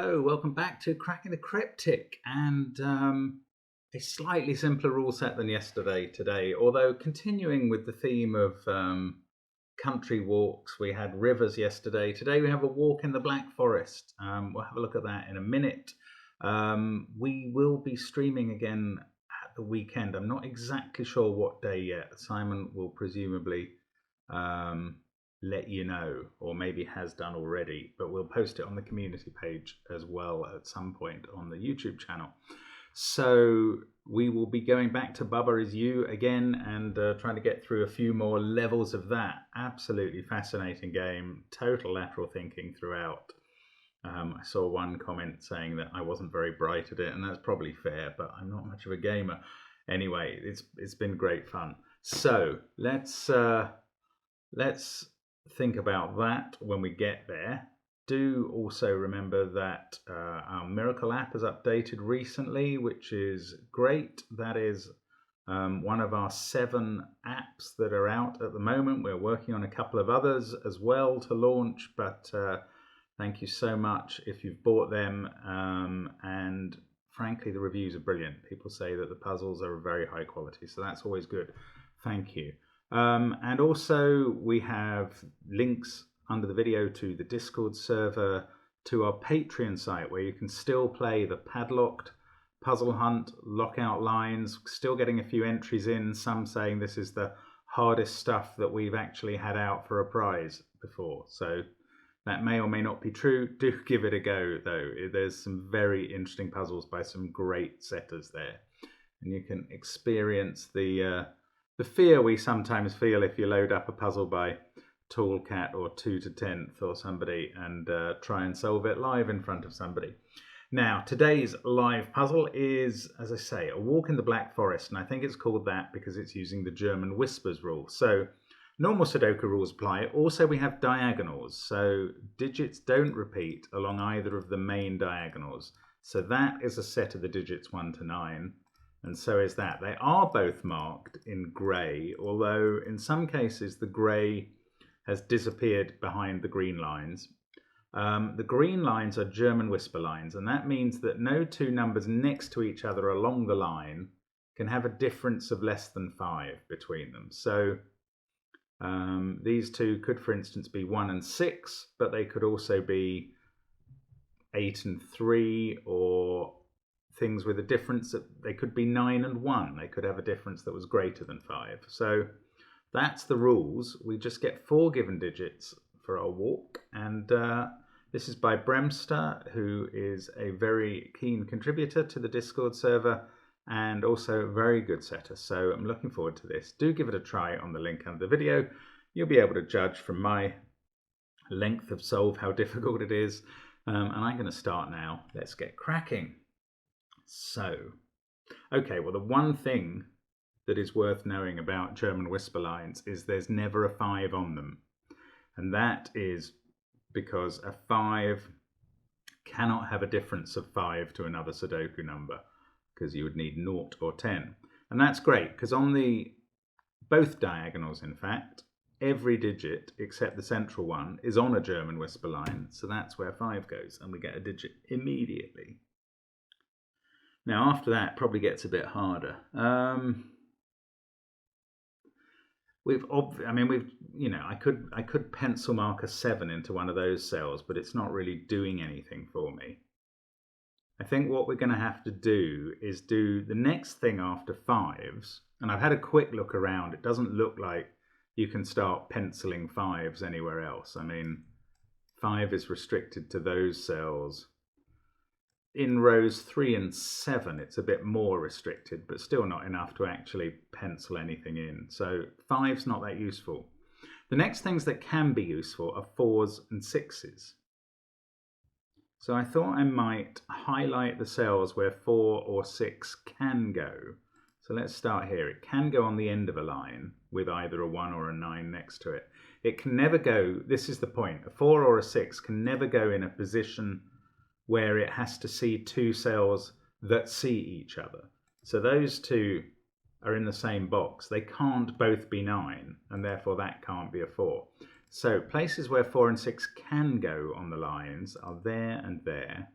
Hello, welcome back to Cracking the Cryptic, and a slightly simpler rule set than yesterday today, although continuing with the theme of country walks. We had rivers yesterday. Today we have a walk in the Black Forest. We'll have a look at that in a minute. We will be streaming again at the weekend. I'm not exactly sure what day yet. Simon will presumably let you know, or maybe has done already, but we'll post it on the community page as well at some point on the YouTube channel. So we will be going back to Bubba Is You again and trying to get through a few more levels of that. Absolutely fascinating game, total lateral thinking throughout. I saw one comment saying that I wasn't very bright at it, and that's probably fair, but I'm not much of a gamer. Anyway, it's been great fun. So let's think about that when we get there. Do also remember that our Miracle app has updated recently, which is great. That is one of our 7 apps that are out at the moment. We're working on a couple of others as well to launch, but thank you so much if you've bought them. And frankly, the reviews are brilliant. People say that the puzzles are very high quality, so that's always good. Thank you. And also we have links under the video to the Discord server, to our Patreon site where you can still play the padlocked puzzle hunt, lockout lines, still getting a few entries in, some saying this is the hardest stuff that we've actually had out for a prize before. So that may or may not be true. Do give it a go though. There's some very interesting puzzles by some great setters there. And you can experience the fear we sometimes feel if you load up a puzzle by Tall Cat or 2 to 10th or somebody and try and solve it live in front of somebody. Now, today's live puzzle is, as I say, a walk in the Black Forest, and I think it's called that because it's using the German Whispers rule. So normal Sudoku rules apply. Also, we have diagonals, so digits don't repeat along either of the main diagonals. So that is a set of the digits 1 to 9. And so is that. They are both marked in grey, although in some cases the grey has disappeared behind the green lines. The green lines are German whisper lines, and that means that no 2 numbers next to each other along the line can have a difference of less than 5 between them. So these two could, for instance, be 1 and 6, but they could also be 8 and 3, or things with a difference that they could be 9 and 1. They could have a difference that was greater than 5. So that's the rules. We just get 4 given digits for our walk. And this is by Bremster, who is a very keen contributor to the Discord server and also a very good setter. So I'm looking forward to this. Do give it a try on the link under the video. You'll be able to judge from my length of solve how difficult it is. And I'm going to start now. Let's get cracking. So, okay, well, the one thing that is worth knowing about German whisper lines is there's never a 5 on them. And that is because a 5 cannot have a difference of 5 to another Sudoku number, because you would need 0 or 10. And that's great, because on both diagonals, in fact, every digit except the central one is on a German whisper line. So that's where 5 goes, and we get a digit immediately. Now, after that, probably gets a bit harder. I could pencil mark a 7 into one of those cells, but it's not really doing anything for me. I think what we're going to have to do is do the next thing after 5s, and I've had a quick look around. It doesn't look like you can start penciling 5s anywhere else. I mean, 5 is restricted to those cells. In rows 3 and 7, it's a bit more restricted, but still not enough to actually pencil anything in. So 5's not that useful. The next things that can be useful are 4s and 6s. So I thought I might highlight the cells where 4 or 6 can go. So let's start here. It can go on the end of a line with either a 1 or a 9 next to it. It can never go, this is the point, a 4 or a 6 can never go in a position where it has to see 2 cells that see each other. So those 2 are in the same box. They can't both be 9, and therefore that can't be a 4. So places where 4 and 6 can go on the lines are there and there.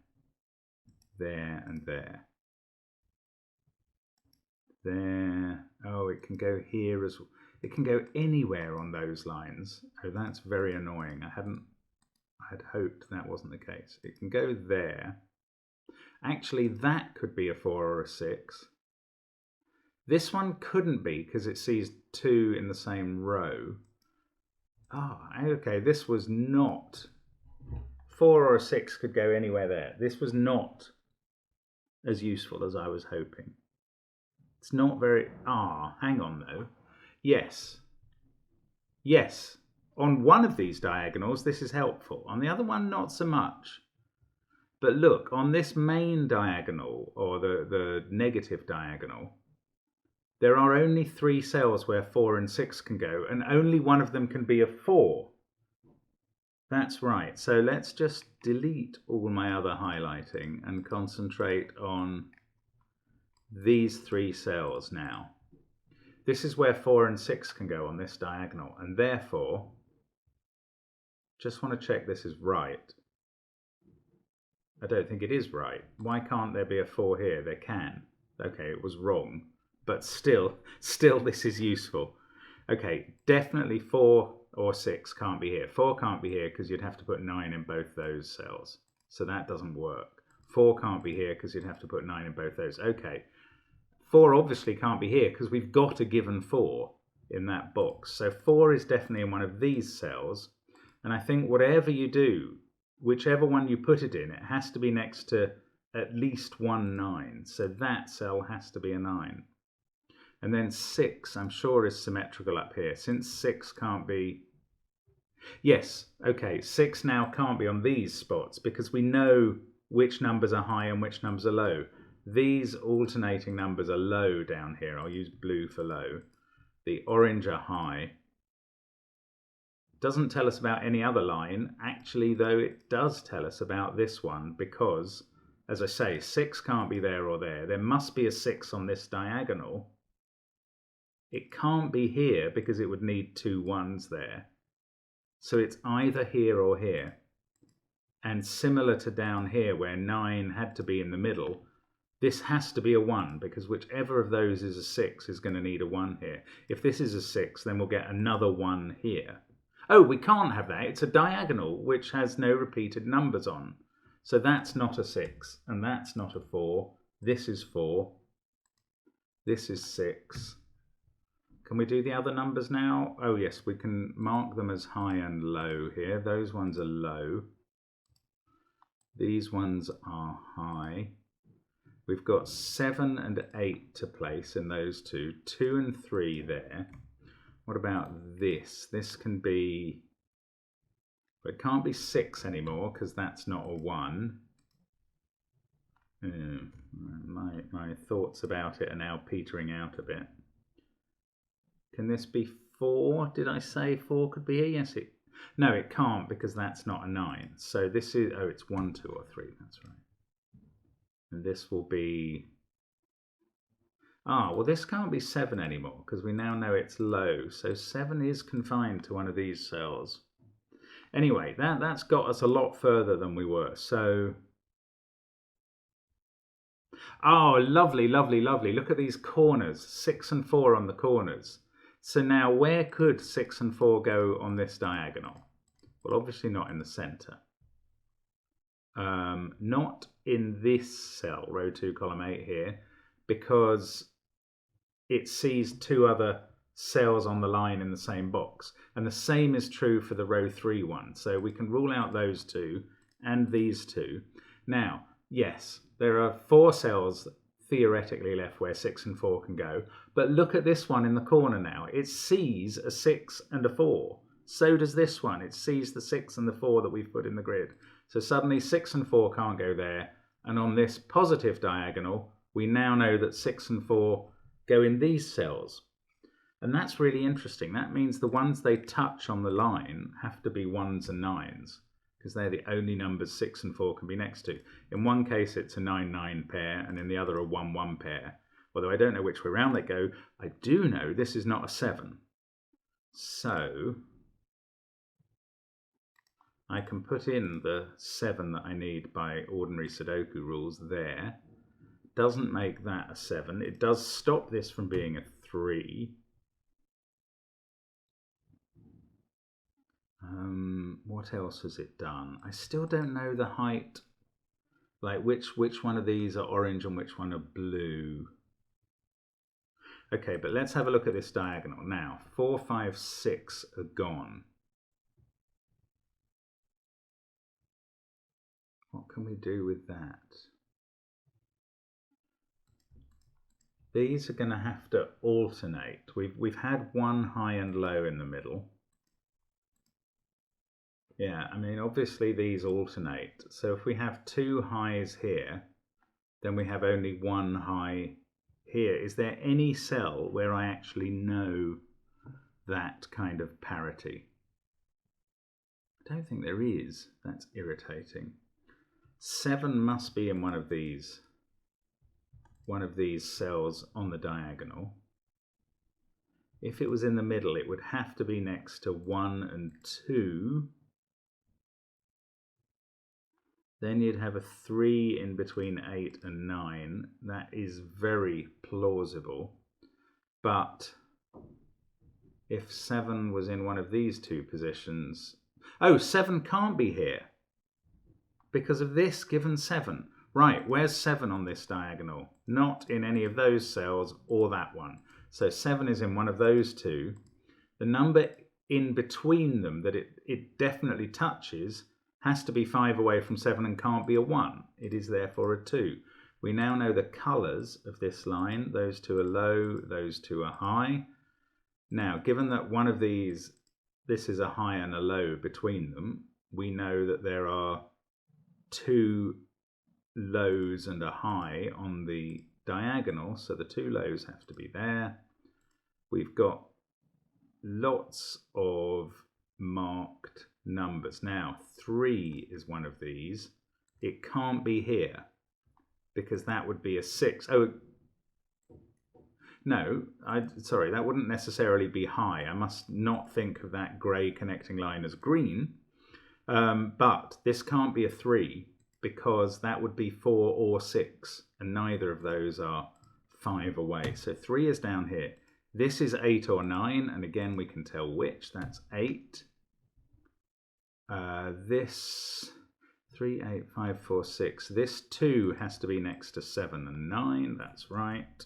there, and there. There. Oh, it can go here as well. It can go anywhere on those lines. Oh, that's very annoying. I had hoped that wasn't the case. It can go there. Actually, that could be a 4 or a 6. This one couldn't be because it sees 2 in the same row. Ah, okay, this was not. 4 or a 6 could go anywhere there. This was not as useful as I was hoping. It's not very... Ah, hang on though. Yes. Yes. On one of these diagonals, this is helpful. On the other one, not so much. But look, on this main diagonal, or the negative diagonal, there are only 3 cells where 4 and 6 can go, and only one of them can be a 4. That's right. So let's just delete all my other highlighting and concentrate on these 3 cells now. This is where 4 and 6 can go on this diagonal, and therefore, just want to check this is right. I don't think it is right. Why can't there be a 4 here? There can. Okay, it was wrong, but still this is useful. Okay, definitely 4 or 6 can't be here. 4 can't be here because you'd have to put 9 in both those cells. So that doesn't work. 4 can't be here because you'd have to put 9 in both those. Okay. 4 obviously can't be here because we've got a given 4 in that box. So 4 is definitely in one of these cells. And I think whatever you do, whichever one you put it in, it has to be next to at least 1 9. So that cell has to be a 9. And then 6, I'm sure, is symmetrical up here. Since 6 can't be... Yes, okay, 6 now can't be on these spots because we know which numbers are high and which numbers are low. These alternating numbers are low down here. I'll use blue for low. The orange are high. Doesn't tell us about any other line. Actually, though, it does tell us about this one because, as I say, 6 can't be there or there. There must be a 6 on this diagonal. It can't be here because it would need 2 1s there. So it's either here or here. And similar to down here where 9 had to be in the middle, this has to be a 1 because whichever of those is a 6 is going to need a 1 here. If this is a 6, then we'll get another 1 here. Oh, we can't have that. It's a diagonal which has no repeated numbers on. So that's not a 6 and that's not a 4. This is 4. This is 6. Can we do the other numbers now? Oh yes, we can mark them as high and low here. Those ones are low. These ones are high. We've got 7 and 8 to place in those two. 2 and 3 there. What about this? This can be... But it can't be 6 anymore because that's not a 1. My thoughts about it are now petering out a bit. Can this be 4? Did I say 4 could be here? Yes, it... No, it can't because that's not a 9. So this is... Oh, it's 1, 2 or 3. That's right. And this will be... Ah, well, this can't be 7 anymore because we now know it's low. So 7 is confined to one of these cells. Anyway, that's got us a lot further than we were. So... Oh, lovely, lovely, lovely. Look at these corners. 6 and 4 on the corners. So now where could 6 and 4 go on this diagonal? Well, obviously not in the centre. Not in this cell, row 2, column 8 here, because it sees 2 other cells on the line in the same box. And the same is true for the row 3 one. So we can rule out those 2 and these 2. Now, yes, there are 4 cells theoretically left where 6 and 4 can go. But look at this one in the corner now. It sees a 6 and a 4. So does this one. It sees the 6 and the 4 that we've put in the grid. So suddenly 6 and 4 can't go there. And on this positive diagonal, we now know that 6 and 4 go in these cells. And that's really interesting. That means the ones they touch on the line have to be 1s and 9s, because they're the only numbers 6 and 4 can be next to. In one case, it's a 9-9 pair, and in the other, a 1-1 pair. Although I don't know which way round they go, I do know this is not a 7. So I can put in the 7 that I need by ordinary Sudoku rules there. Doesn't make that a 7. It does stop this from being a 3. What else has it done? I still don't know the height. Like which one of these are orange and which one are blue. Okay, but let's have a look at this diagonal. Now, 4, 5, 6 are gone. What can we do with that? These are going to have to alternate. We've had one high and low in the middle. Yeah, I mean, obviously these alternate. So if we have 2 highs here, then we have only 1 high here. Is there any cell where I actually know that kind of parity? I don't think there is. That's irritating. 7 must be in one of these cells on the diagonal. If it was in the middle, it would have to be next to 1 and 2. Then you'd have a 3 in between 8 and 9. That is very plausible. But if 7 was in one of these 2 positions... Oh, 7 can't be here because of this given 7. Right, where's 7 on this diagonal? Not in any of those cells or that one. So 7 is in one of those 2. The number in between them that it definitely touches has to be 5 away from 7 and can't be a 1. It is therefore a 2. We now know the colours of this line. Those 2 are low, those 2 are high. Now, given that one of these, this is a high and a low between them, we know that there are 2 lows and a high on the diagonal, so the 2 lows have to be there. We've got lots of marked numbers. Now, 3 is one of these. It can't be here because that would be a 6. Oh, no, sorry, that wouldn't necessarily be high. I must not think of that grey connecting line as green. But this can't be a 3 because that would be 4 or 6, and neither of those are 5 away. So 3 is down here. This is 8 or 9, and again we can tell which. That's 8. This 3, 8, 5, 4, 6. This 2 has to be next to 7 and 9. That's right.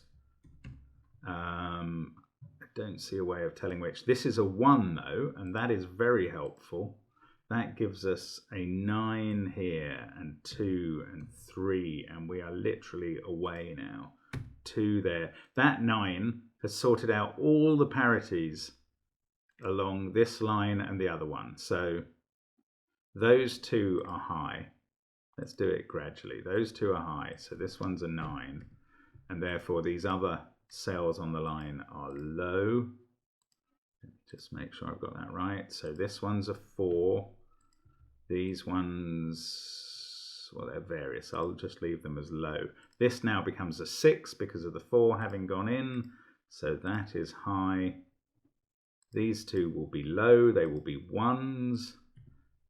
I don't see a way of telling which. This is a 1 though, and that is very helpful. That gives us a 9 here, and 2 and 3, and we are literally away now. 2 there. That 9 has sorted out all the parities along this line and the other one. So those 2 are high. Let's do it gradually. Those 2 are high, so this one's a 9, and therefore these other cells on the line are low. Just make sure I've got that right. So this one's a 4. These ones, well, they're various. I'll just leave them as low. This now becomes a 6 because of the 4 having gone in. So that is high. These 2 will be low. They will be 1s.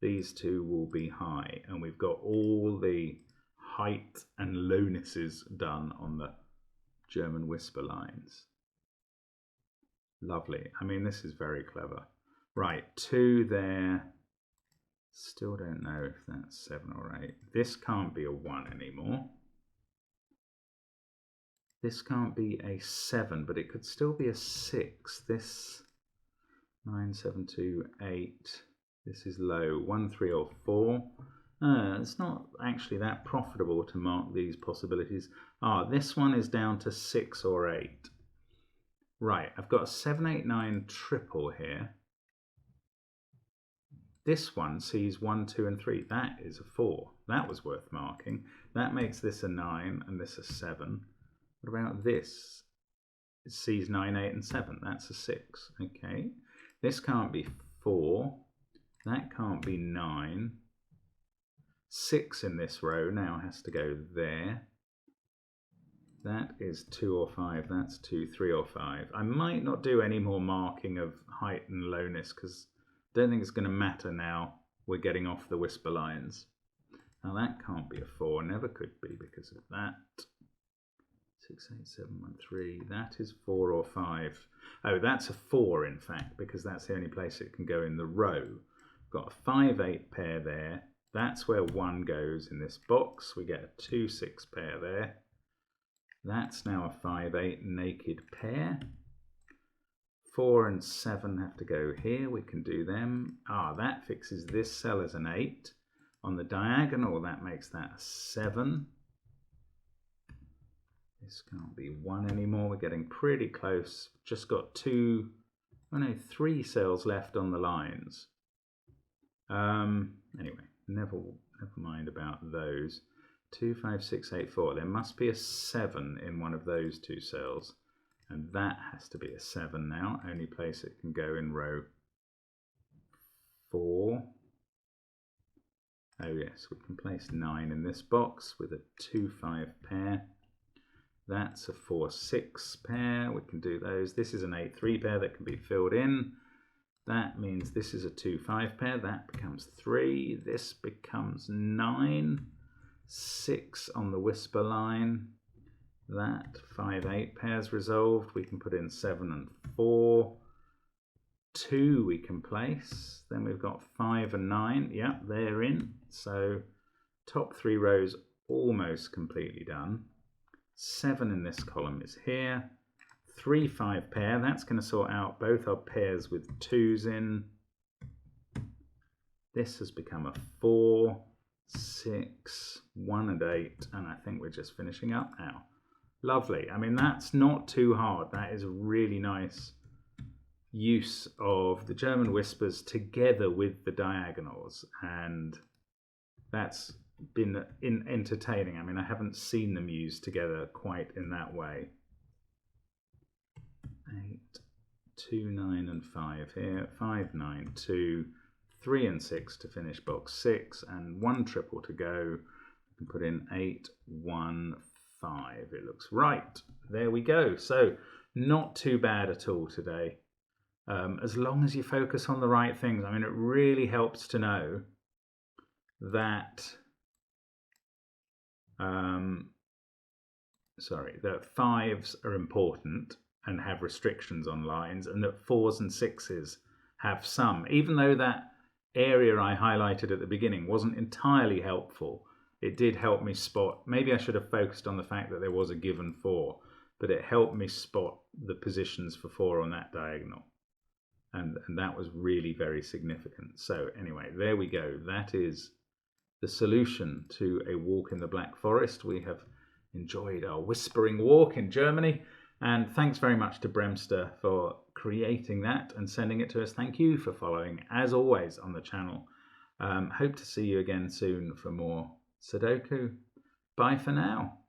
These 2 will be high. And we've got all the height and lownesses done on the German whisper lines. Lovely. I mean, this is very clever. Right, 2 there. Still don't know if that's 7 or 8. This can't be a 1 anymore. This can't be a 7, but it could still be a 6. This 9, 7, 2, 8. This is low. 1, 3 or 4. It's not actually that profitable to mark these possibilities. This one is down to 6 or 8. Right, I've got a 7, 8, 9 triple here. This one sees 1, 2 and 3. That is a 4. That was worth marking. That makes this a 9 and this a 7. What about this? It sees 9, 8 and 7. That's a 6. Okay. This can't be 4. That can't be 9. 6 in this row now has to go there. That is 2 or 5. That's 2, 3 or 5. I might not do any more marking of height and lowness because I don't think it's going to matter now we're getting off the whisper lines. Now that can't be a 4, never could be because of that. 6, 8, 7, 1, 3, that is 4 or 5. Oh, that's a 4 in fact, because that's the only place it can go in the row. Got a 5, 8 pair there. That's where 1 goes in this box. We get a 2, 6 pair there. That's now a 5, 8 naked pair. 4 and 7 have to go here. We can do them. Ah, that fixes this cell as an 8. On the diagonal, that makes that a 7. This can't be 1 anymore. We're getting pretty close. Just got 2, oh no, 3 cells left on the lines. Anyway, never mind about those. 2, 5, 6, 8, 4. There must be a 7 in one of those 2 cells. And that has to be a 7 now. Only place it can go in row 4. Oh yes, we can place 9 in this box with a 2, 5 pair. That's a 4, 6 pair. We can do those. This is an 8, 3 pair that can be filled in. That means this is a 2, 5 pair. That becomes 3. This becomes 9. 6 on the whisper line. That 5, 8 pairs resolved. We can put in 7 and 4. 2 we can place. Then we've got 5 and 9. Yep, they're in. So top 3 rows almost completely done. 7 in this column is here. 3, 5 pair. That's going to sort out both our pairs with 2s in. This has become a 4, 6, 1 and 8. And I think we're just finishing up now. Lovely. I mean, that's not too hard. That is a really nice use of the German whispers together with the diagonals. And that's been entertaining. I mean, I haven't seen them used together quite in that way. 8, 2, 9 and 5 here. 5, 9, 2, 3 and 6 to finish box 6. And 1 triple to go. We can put in 8, 1, 5. It looks right. There we go. So not too bad at all today. As long as you focus on the right things. I mean, it really helps to know that that 5s are important and have restrictions on lines, and that 4s and 6s have some. Even though that area I highlighted at the beginning wasn't entirely helpful, it did help me spot. Maybe I should have focused on the fact that there was a given 4, but it helped me spot the positions for 4 on that diagonal. And that was really very significant. So anyway, there we go. That is the solution to a walk in the Black Forest. We have enjoyed our whispering walk in Germany. And thanks very much to Bremster for creating that and sending it to us. Thank you for following, as always, on the channel. Hope to see you again soon for more Sudoku. Bye for now.